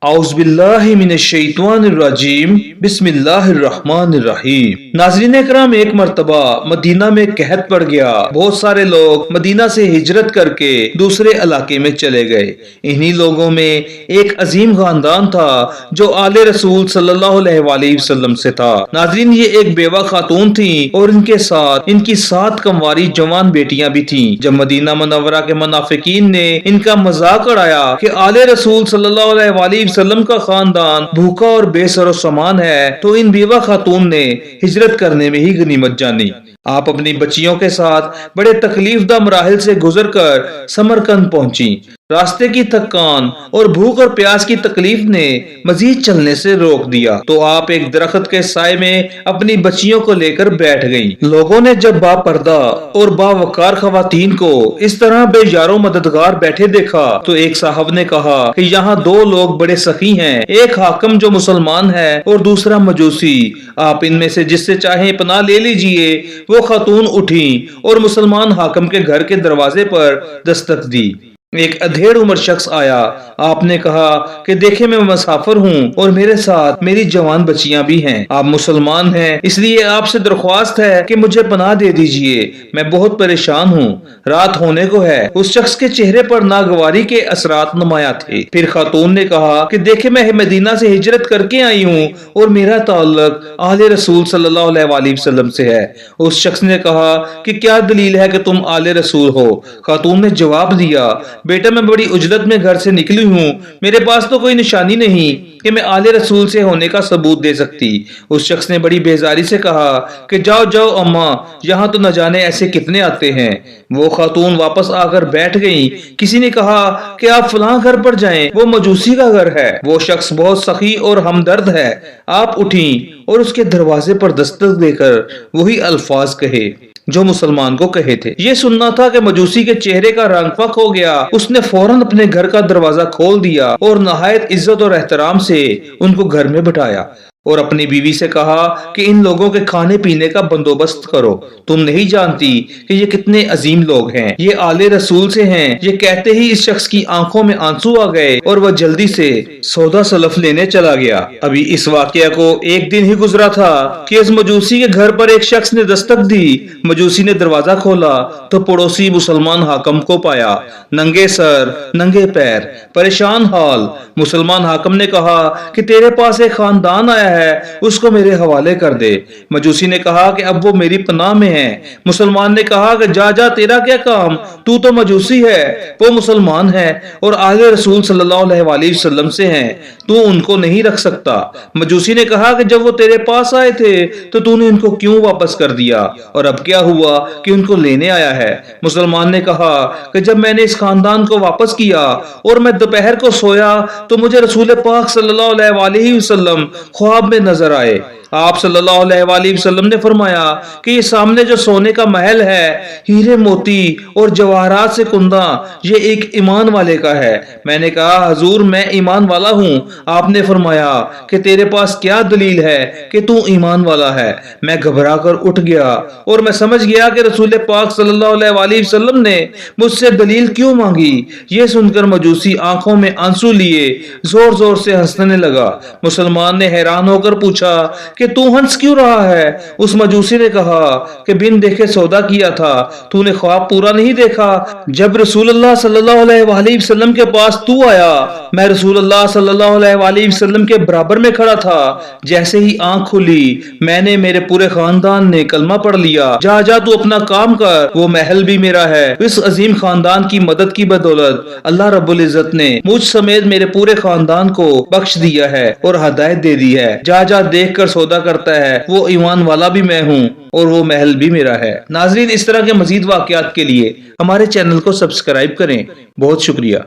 اعوذ باللہ من الشیطان الرجیم بسم اللہ الرحمن الرحیم۔ ناظرین اکرام، ایک مرتبہ مدینہ میں قحط پڑ گیا۔ بہت سارے لوگ مدینہ سے ہجرت کر کے دوسرے علاقے میں چلے گئے۔ انہی لوگوں میں ایک عظیم خاندان تھا جو آل رسول صلی اللہ علیہ وآلہ وسلم سے تھا۔ ناظرین، یہ ایک بیوہ خاتون تھی اور ان کے ساتھ ان کی 7 کنواری جوان بیٹیاں بھی تھیں۔ جب مدینہ منورہ کے منافقین نے ان کا مذاق اڑایا کہ آل رسول صلی اللہ علیہ وآلہ وسلم کا خاندان بھوکا اور بے سر و سامان ہے، تو ان بیوہ خاتون نے ہجرت کرنے میں ہی غنیمت جانی۔ آپ اپنی بچیوں کے ساتھ بڑے تکلیف دہ مراحل سے گزر کر سمرقند پہنچی۔ راستے کی تھکان اور بھوک اور پیاس کی تکلیف نے مزید چلنے سے روک دیا تو آپ ایک درخت کے سائے میں اپنی بچیوں کو لے کر بیٹھ گئیں۔ لوگوں نے جب با پردہ اور باوقار خواتین کو اس طرح بے یار و مددگار بیٹھے دیکھا تو ایک صاحب نے کہا کہ یہاں 2 لوگ بڑے سخی ہیں، ایک حاکم جو مسلمان ہے اور دوسرا مجوسی، آپ ان میں سے جس سے چاہیں پناہ لے لیجئے۔ وہ خاتون اٹھیں اور مسلمان حاکم کے گھر کے دروازے پر دستک دی۔ ایک ادھیڑ عمر شخص آیا۔ آپ نے کہا کہ دیکھیں، میں مسافر ہوں اور میرے ساتھ میری جوان بچیاں بھی ہیں۔ آپ مسلمان ہیں، اس لیے آپ سے درخواست ہے کہ مجھے پناہ دے دیجئے، میں بہت پریشان ہوں، رات ہونے کو ہے۔ اس شخص کے چہرے پر ناگواری کے اثرات نمایاں تھے۔ پھر خاتون نے کہا کہ دیکھیں، میں مدینہ سے ہجرت کر کے آئی ہوں اور میرا تعلق آل رسول صلی اللہ علیہ وآلہ وسلم سے ہے۔ اس شخص نے کہا کہ کیا دلیل ہے کہ تم آل رسول ہو؟ خاتون نے جواب دیا، بیٹا، میں بڑی عجلت میں گھر سے نکلی ہوں، میرے پاس تو کوئی نشانی نہیں کہ میں آل رسول سے ہونے کا ثبوت دے سکتی۔ اس شخص نے بڑی بیزاری سے کہا کہ جاؤ جاؤ اماں، یہاں تو نہ جانے ایسے کتنے آتے ہیں۔ وہ خاتون واپس آ کر بیٹھ گئیں۔ کسی نے کہا کہ آپ فلاں گھر پر جائیں، وہ مجوسی کا گھر ہے، وہ شخص بہت سخی اور ہمدرد ہے۔ آپ اٹھیں اور اس کے دروازے پر دستک دے کر وہی الفاظ کہے جو مسلمان کو کہے تھے۔ یہ سننا تھا کہ مجوسی کے چہرے کا رنگ فک ہو گیا۔ اس نے فوراً اپنے گھر کا دروازہ کھول دیا اور نہایت عزت اور احترام سے ان کو گھر میں بٹھایا اور اپنی بیوی سے کہا کہ ان لوگوں کے کھانے پینے کا بندوبست کرو، تم نہیں جانتی کہ یہ کتنے عظیم لوگ ہیں، یہ آل رسول سے ہیں۔ یہ کہتے ہی اس شخص کی آنکھوں میں آنسو آ گئے اور وہ جلدی سے سودا سلف لینے چلا گیا۔ ابھی اس واقعہ کو 1 دن ہی گزرا تھا کہ اس مجوسی کے گھر پر ایک شخص نے دستک دی۔ مجوسی نے دروازہ کھولا تو پڑوسی مسلمان حاکم کو پایا، ننگے سر ننگے پیر، پریشان حال۔ مسلمان حاکم نے کہا کہ تیرے پاس ایک خاندان آیا ہے، اس کو میرے حوالے کر دے۔ مجوسی نے کہا کہ اب وہ میری پناہ میں ہے۔ مسلمان نے کہا کہ جا جا، تیرا کیا کام، تو مجوسی ہے، وہ مسلمان ہے اور آل رسول صلی اللہ علیہ وآلہ وسلم سے ہیں، تو ان کو نہیں رکھ سکتا۔ مجوسی نے کہا کہ جب وہ تیرے پاس آئے تھے تو نے ان کو کیوں واپس کر دیا، اور اب کیا ہوا کہ ان کو لینے آیا ہے؟ مسلمان نے کہا کہ جب میں نے اس خاندان کو واپس کیا اور میں دوپہر کو سویا تو مجھے رسول پاک صلی اللہ علیہ وآلہ وسلم خواب میں نظر آئے۔ آپ صلی اللہ علیہ وآلہ وسلم نے فرمایا کہ یہ سامنے جو سونے کا محل ہے، ہیرے موتی اور جواہرات سے کندہ، یہ ایک ایمان والے کا ہے۔ میں نے کہا حضور، میں ایمان والا ہوں۔ آپ نے فرمایا کہ تیرے پاس کیا دلیل ہے کہ تو ایمان والا ہے؟ میں گھبرا کر اٹھ گیا اور میں سمجھ گیا کہ رسول پاک صلی اللہ علیہ وآلہ وسلم نے مجھ سے دلیل کیوں مانگی۔ یہ سن کر مجوسی آنکھوں میں آنسو لیے زور زور سے ہنسنے لگا۔ مسلمان نے حیران ہو کر پوچھا کہ تو ہنس کیوں رہا ہے؟ اس مجوسی نے کہا کہ بن دیکھے سودا کیا تھا، تو نے خواب پورا نہیں دیکھا۔ جب رسول اللہ صلی اللہ علیہ وآلہ وسلم کے پاس تو آیا، میں رسول اللہ صلی اللہ علیہ وآلہ وسلم کے برابر میں کھڑا تھا۔ جیسے ہی آنکھ کھلی، میں نے میرے پورے خاندان نے کلمہ پڑھ لیا۔ جا جا، تو اپنا کام کر، وہ محل بھی میرا ہے۔ اس عظیم خاندان کی مدد کی بدولت اللہ رب العزت نے مجھ سمیت میرے پورے خاندان کو بخش دیا ہے اور ہدایت دے دی ہے۔ جا جا، دیکھ کر سودا کرتا ہے، وہ ایمان والا بھی میں ہوں اور وہ محل بھی میرا ہے۔ ناظرین، اس طرح کے مزید واقعات کے لیے ہمارے چینل کو سبسکرائب کریں۔ بہت شکریہ۔